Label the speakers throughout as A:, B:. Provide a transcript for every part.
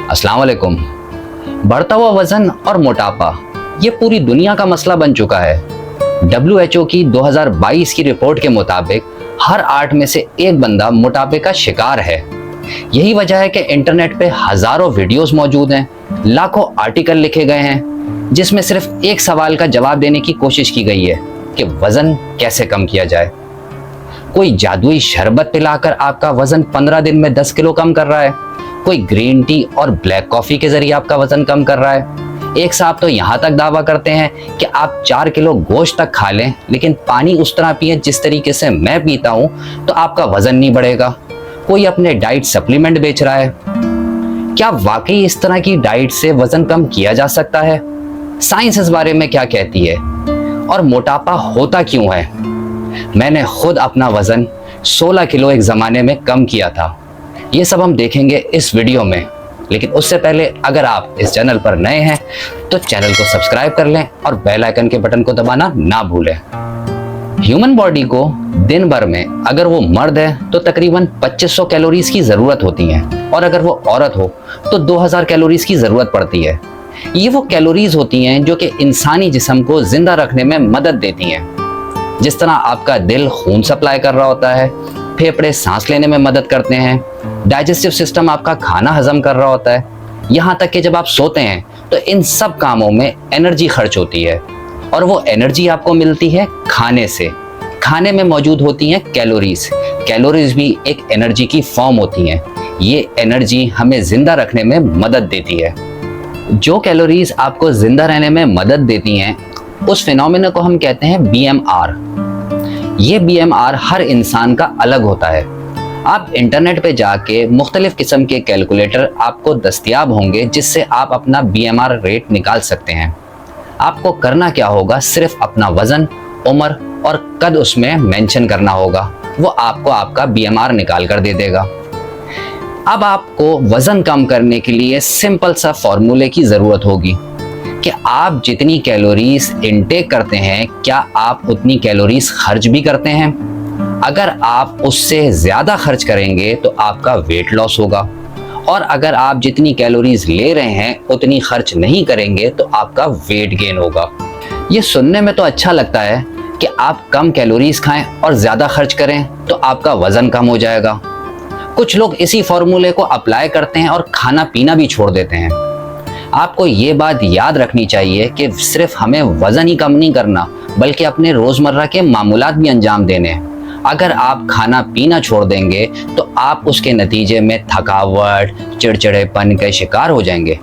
A: अस्सलाम वालेकुम। बढ़ता हुआ वजन और मोटापा ये पूरी दुनिया का मसला बन चुका है। WHO की 2022 की रिपोर्ट के मुताबिक हर 8 में से एक बंदा मोटापे का शिकार है। यही वजह है कि इंटरनेट पे हजारों वीडियोस मौजूद हैं, लाखों आर्टिकल लिखे गए हैं जिसमें सिर्फ एक सवाल का जवाब देने की कोशिश की गई है कि वजन कैसे कम किया जाए। कोई जादुई शरबत पिलाकर आपका वजन 15 दिन में 10 किलो कम कर रहा है, कोई ग्रीन टी और ब्लैक कॉफी के जरिए आपका वजन कम कर रहा है। एक साहब तो यहाँ तक दावा करते हैं कि आप 4 किलो गोश्त तक खा लें लेकिन पानी उस तरह पिए जिस तरीके से मैं पीता हूँ तो आपका वजन नहीं बढ़ेगा। कोई अपने डाइट सप्लीमेंट बेच रहा है। क्या वाकई इस तरह की डाइट से वजन कम किया जा सकता है? साइंस इस बारे में क्या कहती है और मोटापा होता क्यों है? मैंने खुद अपना वजन 16 किलो एक ज़माने में कम किया था। ये सब हम देखेंगे इस वीडियो में, लेकिन उससे पहले अगर आप इस चैनल पर नए हैं तो चैनल को सब्सक्राइब कर लें और बेल आइकन के बटन को दबाना ना भूलें। ह्यूमन बॉडी को दिन भर में अगर वो मर्द है तो तकरीबन 2500 कैलोरीज की ज़रूरत होती है और अगर वो औरत हो तो 2000 कैलोरीज की ज़रूरत पड़ती है। ये वो कैलोरीज होती हैं जो कि इंसानी जिस्म को जिंदा रखने में मदद देती हैं। जिस तरह आपका दिल खून सप्लाई कर रहा होता है, फेफड़े सांस लेने में मदद करते हैं, डाइजेस्टिव सिस्टम आपका खाना हजम कर रहा होता है, यहाँ तक कि जब आप सोते हैं तो इन सब कामों में एनर्जी खर्च होती है और वो एनर्जी आपको मिलती है खाने से। खाने में मौजूद होती हैं कैलोरीज। कैलोरीज भी एक एनर्जी की फॉर्म होती हैं। ये एनर्जी हमें जिंदा रखने में मदद देती है। जो कैलोरीज आपको जिंदा रहने में मदद देती हैं उस फिनोमेना को हम कहते हैं BMR। ये BMR हर इंसान का अलग होता है। आप इंटरनेट पे जाके मुख्तलिफ किस्म के कैलकुलेटर आपको दस्तयाब होंगे जिससे आप अपना BMR रेट निकाल सकते हैं। आपको करना क्या होगा, सिर्फ अपना वजन, उम्र और कद उसमें मेंशन करना होगा, वो आपको आपका BMR निकाल कर दे देगा। अब आपको वजन कम करने के लिए सिंपल सा फॉर्मूले की ज़रूरत होगी कि आप जितनी कैलोरीज इनटेक करते हैं क्या आप उतनी कैलोरीज खर्च भी करते हैं। अगर आप उससे ज़्यादा खर्च करेंगे तो आपका वेट लॉस होगा और अगर आप जितनी कैलोरीज ले रहे हैं उतनी खर्च नहीं करेंगे तो आपका वेट गेन होगा। ये सुनने में तो अच्छा लगता है कि आप कम कैलोरीज खाएं और ज़्यादा खर्च करें तो आपका वज़न कम हो जाएगा। कुछ लोग इसी फॉर्मूले को अप्लाई करते हैं और खाना पीना भी छोड़ देते हैं। आपको ये बात याद रखनी चाहिए कि सिर्फ हमें वजन ही कम नहीं करना बल्कि अपने रोज़मर्रा के मामूलात भी अंजाम देने हैं। अगर आप खाना पीना छोड़ देंगे तो आप उसके नतीजे में थकावट, चिड़चिड़ेपन के शिकार हो जाएंगे।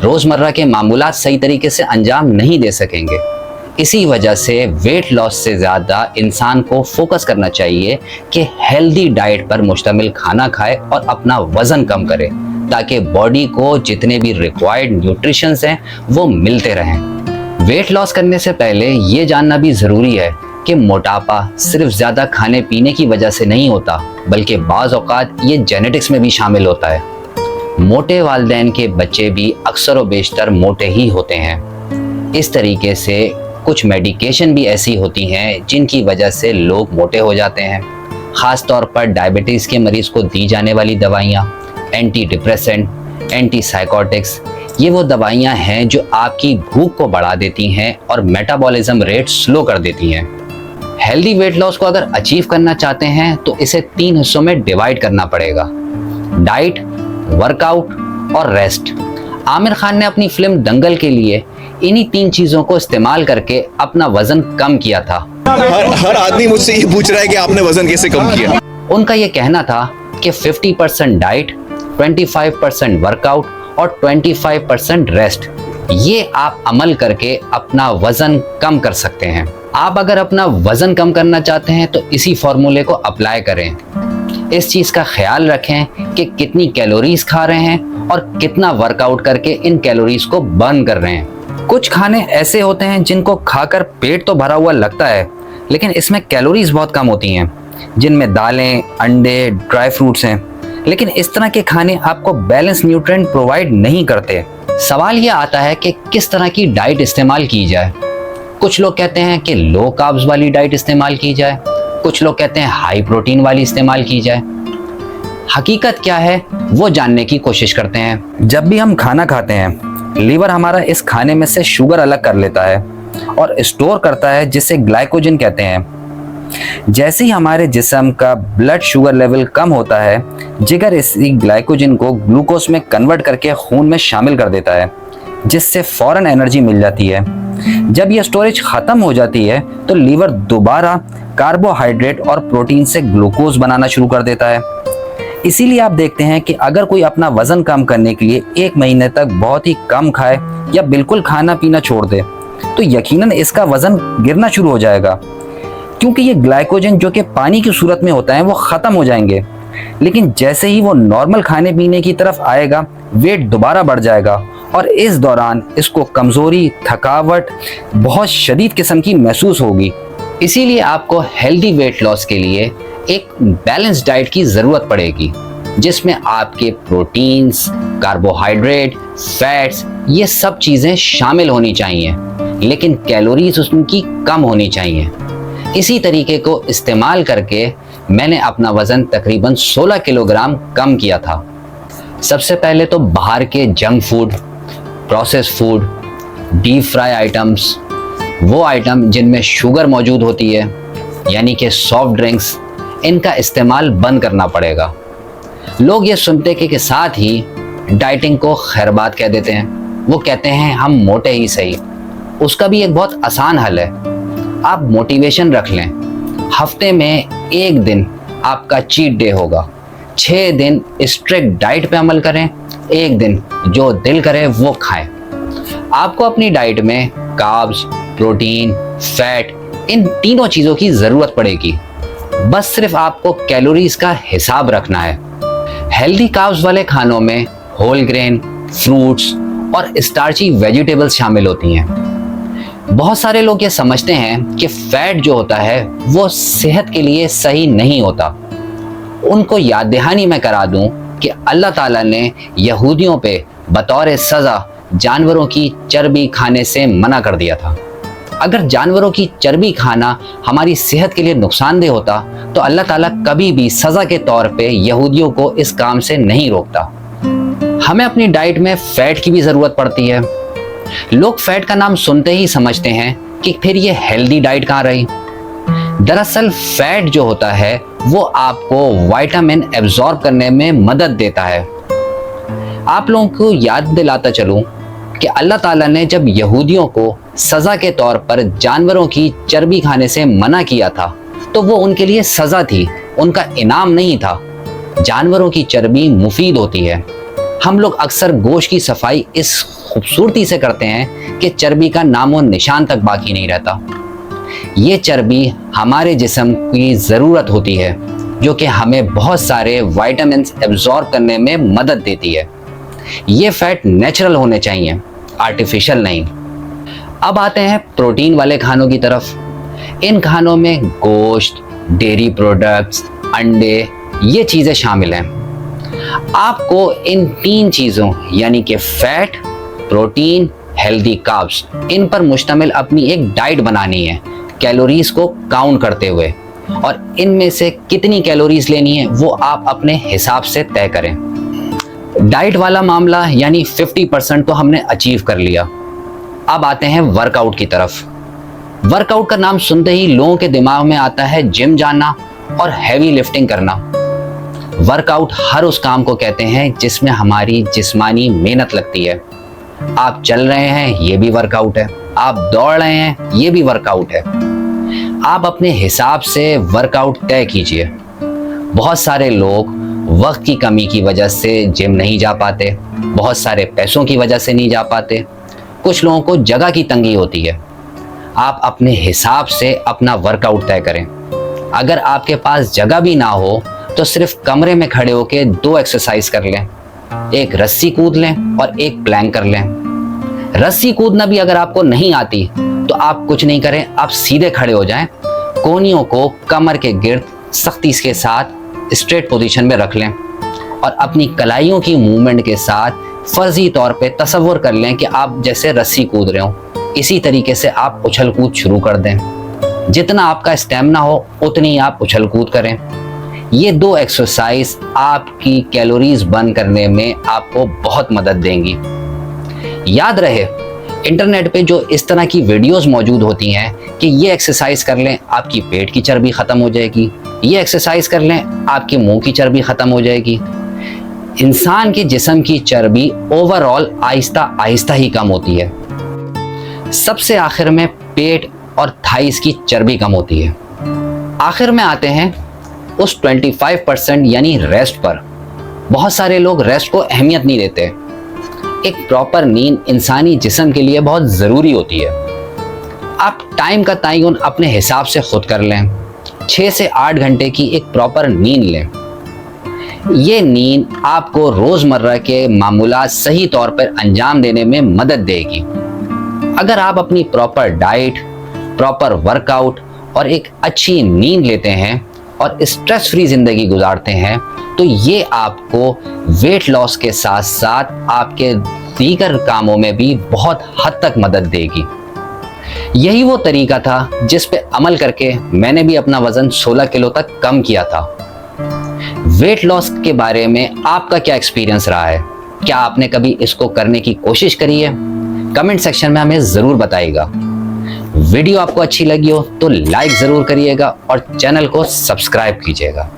A: रोज़मर्रा के मामूलात सही तरीके से अंजाम नहीं दे सकेंगे। इसी वजह से वेट लॉस से ज़्यादा इंसान को फोकस करना चाहिए कि हेल्दी डाइट पर मुश्तमिल खाना खाए और अपना वज़न कम करे ताकि बॉडी को जितने भी रिक्वायर्ड न्यूट्रिशंस हैं वो मिलते रहें। वेट लॉस करने से पहले ये जानना भी ज़रूरी है कि मोटापा सिर्फ ज़्यादा खाने पीने की वजह से नहीं होता बल्कि बाज़ औक़ात ये जेनेटिक्स में भी शामिल होता है। मोटे वालिदैन के बच्चे भी अक्सर व बेशतर मोटे ही होते हैं। इस तरीके से कुछ मेडिकेशन भी ऐसी होती हैं जिनकी वजह से लोग मोटे हो जाते हैं। ख़ास तौर पर डायबिटीज़ के मरीज़ को दी जाने वाली दवाइयाँ, एंटी डिप्रेसेंट, एंटी साइकोटिक्स, ये वो दवाइयाँ हैं जो आपकी भूख को बढ़ा देती हैं और मेटाबॉलिज्म रेट स्लो कर देती हैं। हेल्दी वेट लॉस को अगर अचीव करना चाहते हैं तो इसे 3 हिस्सों में डिवाइड करना पड़ेगा: डाइट, वर्कआउट और रेस्ट। आमिर खान ने अपनी फिल्म दंगल के लिए इन्हीं 3 चीज़ों को इस्तेमाल करके अपना वजन कम किया था।
B: हर आदमी मुझसे ये पूछ रहा है कि आपने वजन कैसे कम किया।
A: उनका ये कहना था कि 50% डाइट, 25% वर्कआउट और 25% रेस्ट, ये आप अमल करके अपना वजन कम कर सकते हैं। आप अगर अपना वजन कम करना चाहते हैं तो इसी फॉर्मूले को अप्लाई करें। इस चीज़ का ख्याल रखें कि कितनी कैलोरीज खा रहे हैं और कितना वर्कआउट करके इन कैलोरीज को बर्न कर रहे हैं। कुछ खाने ऐसे होते हैं जिनको खाकर पेट तो भरा हुआ लगता है लेकिन इसमें कैलोरीज बहुत कम होती हैं, जिनमें दालें, अंडे, ड्राई फ्रूट्स हैं। लेकिन इस तरह के खाने आपको बैलेंस न्यूट्रिएंट प्रोवाइड नहीं करते। सवाल यह आता है कि किस तरह की डाइट इस्तेमाल की जाए। कुछ लोग कहते हैं कि लो कार्ब्स वाली डाइट इस्तेमाल की जाए, कुछ लोग कहते हैं हाई प्रोटीन वाली इस्तेमाल की जाए। हकीकत क्या है वो जानने की कोशिश करते हैं। जब भी हम खाना खाते हैं, लीवर हमारा इस खाने में से शुगर अलग कर लेता है और स्टोर करता है, जिसे ग्लाइकोजन कहते हैं। जैसे ही हमारे जिस्म का ब्लड शुगर लेवल कम होता है, जिगर इसी ग्लाइकोजन को ग्लूकोज में कन्वर्ट करके खून में शामिल कर देता है, जिससे फौरन एनर्जी मिल जाती है। जब यह स्टोरेज खत्म हो जाती है तो लीवर दोबारा कार्बोहाइड्रेट और प्रोटीन से ग्लूकोज बनाना शुरू कर देता है। इसीलिए आप देखते हैं कि अगर कोई अपना वजन कम करने के लिए 1 महीने तक बहुत ही कम खाए या बिल्कुल खाना पीना छोड़ दे, तो यकीनन इसका वजन गिरना शुरू हो जाएगा, क्योंकि ये ग्लाइकोजन जो कि पानी की सूरत में होता है वो खत्म हो जाएंगे। लेकिन जैसे ही वो नॉर्मल खाने पीने की तरफ आएगा, वेट दोबारा बढ़ जाएगा और इस दौरान इसको कमजोरी, थकावट बहुत शदीद किस्म की महसूस होगी। इसीलिए आपको हेल्दी वेट लॉस के लिए एक बैलेंस डाइट की ज़रूरत पड़ेगी, जिसमें आपके प्रोटीन्स, कार्बोहाइड्रेट, फैट्स ये सब चीज़ें शामिल होनी चाहिए, लेकिन कैलोरीज उनकी कम होनी चाहिए। इसी तरीके को इस्तेमाल करके मैंने अपना वज़न तकरीबन 16 किलोग्राम कम किया था। सबसे पहले तो बाहर के junk food, process food, deep fry items, वो आइटम जिनमें शुगर मौजूद होती है, यानी कि सॉफ्ट ड्रिंक्स, इनका इस्तेमाल बंद करना पड़ेगा। लोग ये सुनते के साथ ही डाइटिंग को खैरबाद कह देते हैं। वो कहते हैं हम मोटे ही सही। उसका भी एक बहुत आसान हल है, आप मोटिवेशन रख लें। हफ्ते में 1 दिन आपका चीट डे होगा, 6 दिन स्ट्रिक्ट डाइट पे अमल करें, 1 दिन जो दिल करे वो खाएं। आपको अपनी डाइट में कार्ब्स, प्रोटीन, फैट, इन तीनों चीज़ों की ज़रूरत पड़ेगी। बस सिर्फ आपको कैलोरीज का हिसाब रखना है। हेल्दी कार्ब्स वाले खानों में होल ग्रेन, फ्रूट्स और स्टार्ची वेजिटेबल्स शामिल होती हैं। बहुत सारे लोग ये समझते हैं कि फैट जो होता है वो सेहत के लिए सही नहीं होता। उनको याद दहानी मैं करा दूं कि अल्लाह ताला ने यहूदियों पे बतौर सज़ा जानवरों की चर्बी खाने से मना कर दिया था। अगर जानवरों की चर्बी खाना हमारी सेहत के लिए नुकसानदेह होता तो अल्लाह ताला कभी भी सज़ा के तौर पे यहूदियों को इस काम से नहीं रोकता। हमें अपनी डाइट में फ़ैट की भी ज़रूरत पड़ती है। लोग फैट का नाम सुनते ही समझते हैं कि फिर ये हेल्दी डाइट कहाँ रही। दरअसल फैट जो होता है वो आपको विटामिन एब्जॉर्ब करने में मदद देता है। आप लोगों को याद दिलाता चलूं कि अल्लाह ताला ने जब यहूदियों को सज़ा के तौर पर जानवरों की चर्बी खाने से मना किया था तो वो उनके लिए सज़ा थी, उनका इनाम नहीं था। जानवरों की चर्बी मुफीद होती है। हम लोग अक्सर गोश्त की सफाई इस खूबसूरती से करते हैं कि चर्बी का नामो निशान तक बाकी नहीं रहता। ये चर्बी हमारे जिस्म की ज़रूरत होती है, जो कि हमें बहुत सारे विटामिन्स एब्जॉर्ब करने में मदद देती है। ये फैट नेचुरल होने चाहिए, आर्टिफिशियल नहीं। अब आते हैं प्रोटीन वाले खानों की तरफ। इन खानों में गोश्त, डेयरी प्रोडक्ट्स, अंडे, ये चीज़ें शामिल हैं। आपको इन 3 चीज़ों यानी कि फैट, प्रोटीन, हेल्दी कार्ब्स, इन पर मुश्तमिल अपनी एक डाइट बनानी है, कैलोरीज को काउंट करते हुए। और इनमें से कितनी कैलोरीज लेनी है वो आप अपने हिसाब से तय करें। डाइट वाला मामला यानी 50% तो हमने अचीव कर लिया। अब आते हैं वर्कआउट की तरफ। वर्कआउट का नाम सुनते ही लोगों के दिमाग में आता है जिम जाना और हैवी लिफ्टिंग करना। वर्कआउट हर उस काम को कहते हैं जिसमें हमारी जिस्मानी मेहनत लगती है। आप चल रहे हैं, ये भी वर्कआउट है। आप दौड़ रहे हैं, ये भी वर्कआउट है। आप अपने हिसाब से वर्कआउट तय कीजिए। बहुत सारे लोग वक्त की कमी की वजह से जिम नहीं जा पाते, बहुत सारे पैसों की वजह से नहीं जा पाते, कुछ लोगों को जगह की तंगी होती है। आप अपने हिसाब से अपना वर्कआउट तय करें। अगर आपके पास जगह भी ना हो तो सिर्फ कमरे में खड़े होकर 2 एक्सरसाइज कर लें, एक रस्सी कूद लें और एक प्लैंक कर लें। रस्सी कूदना भी अगर आपको नहीं आती तो आप कुछ नहीं करें, आप सीधे खड़े हो जाएं, कोहनियों को कमर के गिर्द सख्ती के साथ स्ट्रेट पोजीशन में रख लें और अपनी कलाइयों की मूवमेंट के साथ फर्जी तौर पे तसव्वुर कर लें कि आप जैसे रस्सी कूद रहे हो। इसी तरीके से आप उछल कूद शुरू कर दें। जितना आपका स्टेमिना हो उतनी आप उछल कूद करें। ये 2 एक्सरसाइज आपकी कैलोरीज बर्न करने में आपको बहुत मदद देंगी। याद रहे, इंटरनेट पे जो इस तरह की वीडियोस मौजूद होती हैं कि ये एक्सरसाइज कर लें आपकी पेट की चर्बी खत्म हो जाएगी, ये एक्सरसाइज कर लें आपके मुंह की चर्बी खत्म हो जाएगी। इंसान के जिस्म की चर्बी ओवरऑल आहिस्ता आहिस्ता ही कम होती है। सबसे आखिर में पेट और थाइस की चर्बी कम होती है। आखिर में आते हैं उस 25% यानी रेस्ट पर। बहुत सारे लोग रेस्ट को अहमियत नहीं देते। एक प्रॉपर नींद इंसानी जिस्म के लिए बहुत ज़रूरी होती है। आप टाइम का तयन अपने हिसाब से खुद कर लें। 6 से 8 घंटे की एक प्रॉपर नींद लें। ये नींद आपको रोज़मर्रा के मामूलात सही तौर पर अंजाम देने में मदद देगी। अगर आप अपनी प्रॉपर डाइट, प्रॉपर वर्कआउट और एक अच्छी नींद लेते हैं और स्ट्रेस फ्री ज़िंदगी गुजारते हैं तो ये आपको वेट लॉस के साथ साथ आपके दीगर कामों में भी बहुत हद तक मदद देगी। यही वो तरीका था जिस पे अमल करके मैंने भी अपना वज़न 16 किलो तक कम किया था। वेट लॉस के बारे में आपका क्या एक्सपीरियंस रहा है? क्या आपने कभी इसको करने की कोशिश करी है? कमेंट सेक्शन में हमें ज़रूर बताइएगा। वीडियो आपको अच्छी लगी हो तो लाइक ज़रूर करिएगा और चैनल को सब्सक्राइब कीजिएगा।